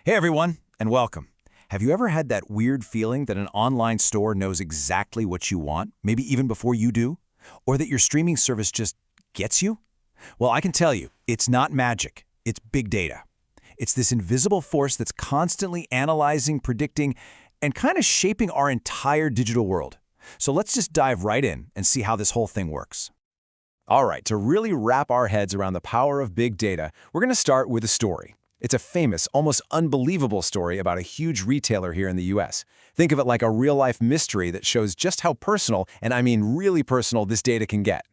Hey everyone, and welcome. Have you ever had that weird feeling that an online store knows exactly what you want, maybe even before you do? Or that your streaming service just gets you? Well, I can tell you, it's not magic, it's big data. It's this invisible force that's constantly analyzing, predicting, and kind of shaping our entire digital world. So let's just dive right in and see how this whole thing works. All right, to really wrap our heads around the power of big data, we're going to start with a story. It's a famous, almost unbelievable story about a huge retailer here in the US. Think of it like a real-life mystery that shows just how personal, and I mean really personal, this data can get.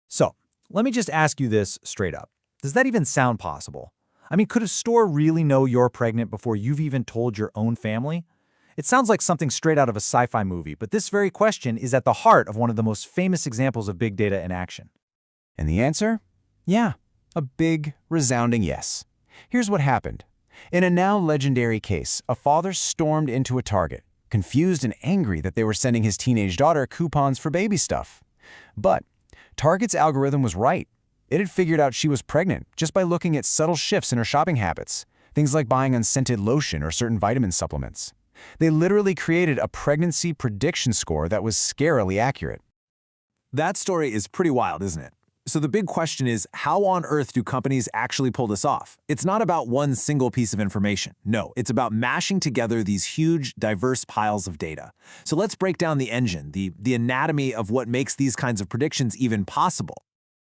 So, let me just ask you this straight up. Does that even sound possible? I mean, could a store really know you're pregnant before you've even told your own family? It sounds like something straight out of a sci-fi movie, but this very question is at the heart of one of the most famous examples of big data in action. And the answer? Yeah, a big, resounding yes. Here's what happened. In a now legendary case, a father stormed into a Target, confused and angry that they were sending his teenage daughter coupons for baby stuff. But Target's algorithm was right. It had figured out she was pregnant just by looking at subtle shifts in her shopping habits, things like buying unscented lotion or certain vitamin supplements. They literally created a pregnancy prediction score that was scarily accurate. That story is pretty wild, isn't it? So the big question is, how on earth do companies actually pull this off? It's not about one single piece of information. No, it's about mashing together these huge, diverse piles of data. So let's break down the engine, the anatomy of what makes these kinds of predictions even possible.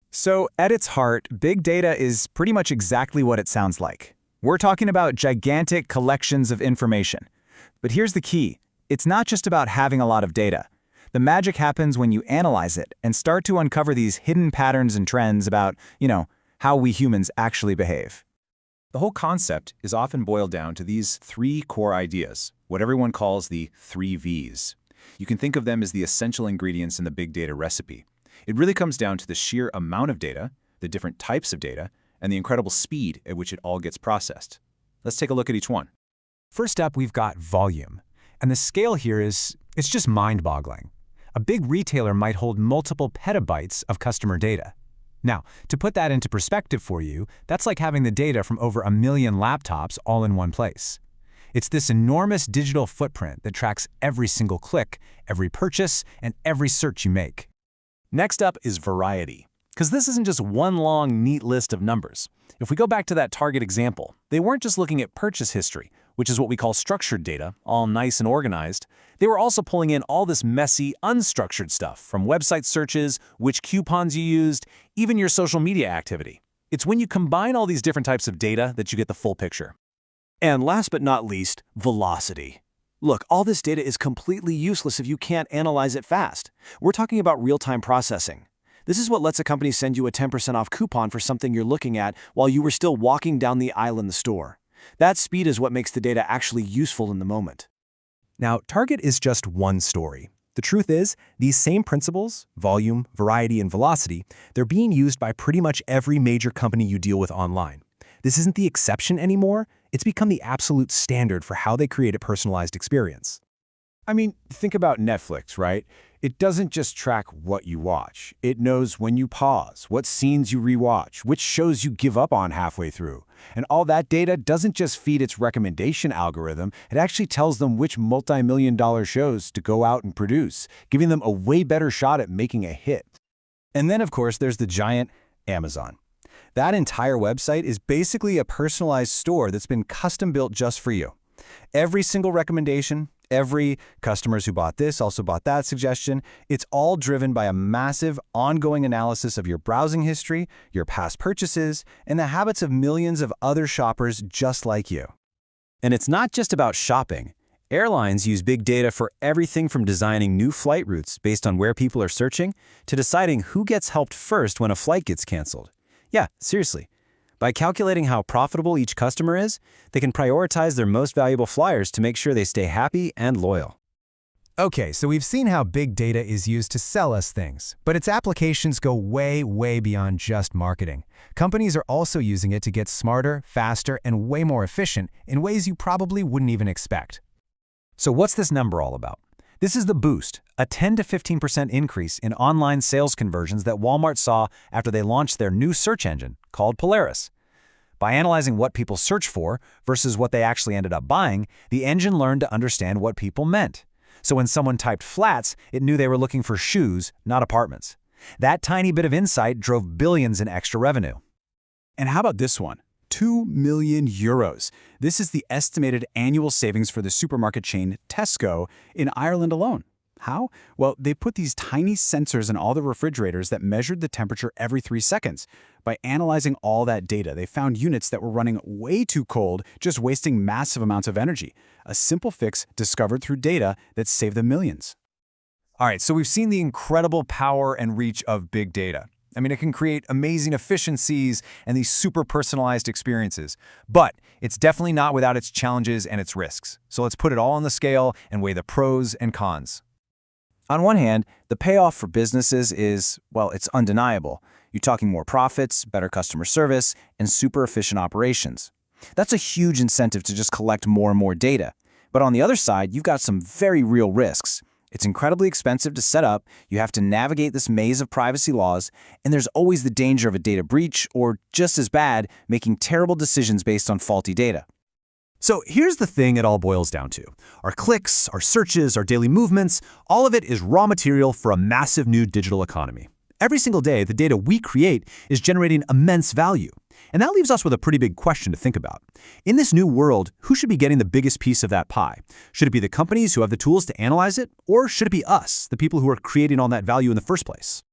So, at its heart, big data is pretty much exactly what it sounds like. We're talking about gigantic collections of information. But here's the key. It's not just about having a lot of data. The magic happens when you analyze it and start to uncover these hidden patterns and trends about, how we humans actually behave. The whole concept is often boiled down to these three core ideas, what everyone calls the 3 V's. You can think of them as the essential ingredients in the big data recipe. It really comes down to the sheer amount of data, the different types of data, and the incredible speed at which it all gets processed. Let's take a look at each one. First up, we've got volume. And the scale here it's just mind-boggling. A big retailer might hold multiple petabytes of customer data. Now, to put that into perspective for you, that's like having the data from over 1 million laptops all in one place. It's this enormous digital footprint that tracks every single click, every purchase, and every search you make. Next up is variety, because this isn't just one long, neat list of numbers. If we go back to that Target example, they weren't just looking at purchase history, which is what we call structured data, all nice and organized. They were also pulling in all this messy, unstructured stuff, from website searches, which coupons you used, even your social media activity. It's when you combine all these different types of data that you get the full picture. And last but not least, velocity. Look, all this data is completely useless if you can't analyze it fast. We're talking about real-time processing. This is what lets a company send you a 10% off coupon for something you're looking at while you were still walking down the aisle in the store. That speed is what makes the data actually useful in the moment. Now, Target is just one story. The truth is, these same principles, volume, variety, and velocity, they're being used by pretty much every major company you deal with online. This isn't the exception anymore. It's become the absolute standard for how they create a personalized experience. I mean, think about Netflix, right? It doesn't just track what you watch. It knows when you pause, what scenes you rewatch, which shows you give up on halfway through. And all that data doesn't just feed its recommendation algorithm, it actually tells them which multi-million-dollar shows to go out and produce, giving them a way better shot at making a hit. And then, of course, there's the giant Amazon. That entire website is basically a personalized store that's been custom-built just for you. Every single recommendation, every customers who bought this also bought that suggestion, it's all driven by a massive, ongoing analysis of your browsing history, your past purchases, and the habits of millions of other shoppers just like you. And it's not just about shopping. Airlines use big data for everything from designing new flight routes based on where people are searching to deciding who gets helped first when a flight gets canceled. Yeah, seriously. By calculating how profitable each customer is, they can prioritize their most valuable flyers to make sure they stay happy and loyal. Okay, so we've seen how big data is used to sell us things, but its applications go way, way beyond just marketing. Companies are also using it to get smarter, faster, and way more efficient in ways you probably wouldn't even expect. So what's this number all about? This is the boost, a 10 to 15% increase in online sales conversions that Walmart saw after they launched their new search engine called Polaris. By analyzing what people search for versus what they actually ended up buying, the engine learned to understand what people meant. So when someone typed flats, it knew they were looking for shoes, not apartments. That tiny bit of insight drove billions in extra revenue. And how about this one? 2 million euros. This is the estimated annual savings for the supermarket chain Tesco in Ireland alone. How? Well, they put these tiny sensors in all the refrigerators that measured the temperature every 3 seconds. By analyzing all that data, they found units that were running way too cold, just wasting massive amounts of energy. A simple fix discovered through data that saved them millions. All right, so we've seen the incredible power and reach of big data. I mean, it can create amazing efficiencies and these super personalized experiences. But it's definitely not without its challenges and its risks. So let's put it all on the scale and weigh the pros and cons. On one hand, the payoff for businesses is, well, it's undeniable. You're talking more profits, better customer service, and super efficient operations. That's a huge incentive to just collect more and more data. But on the other side, you've got some very real risks. It's incredibly expensive to set up, you have to navigate this maze of privacy laws, and there's always the danger of a data breach or, just as bad, making terrible decisions based on faulty data. So here's the thing it all boils down to. Our clicks, our searches, our daily movements, all of it is raw material for a massive new digital economy. Every single day, the data we create is generating immense value. And that leaves us with a pretty big question to think about. In this new world, who should be getting the biggest piece of that pie? Should it be the companies who have the tools to analyze it, or should it be us, the people who are creating all that value in the first place?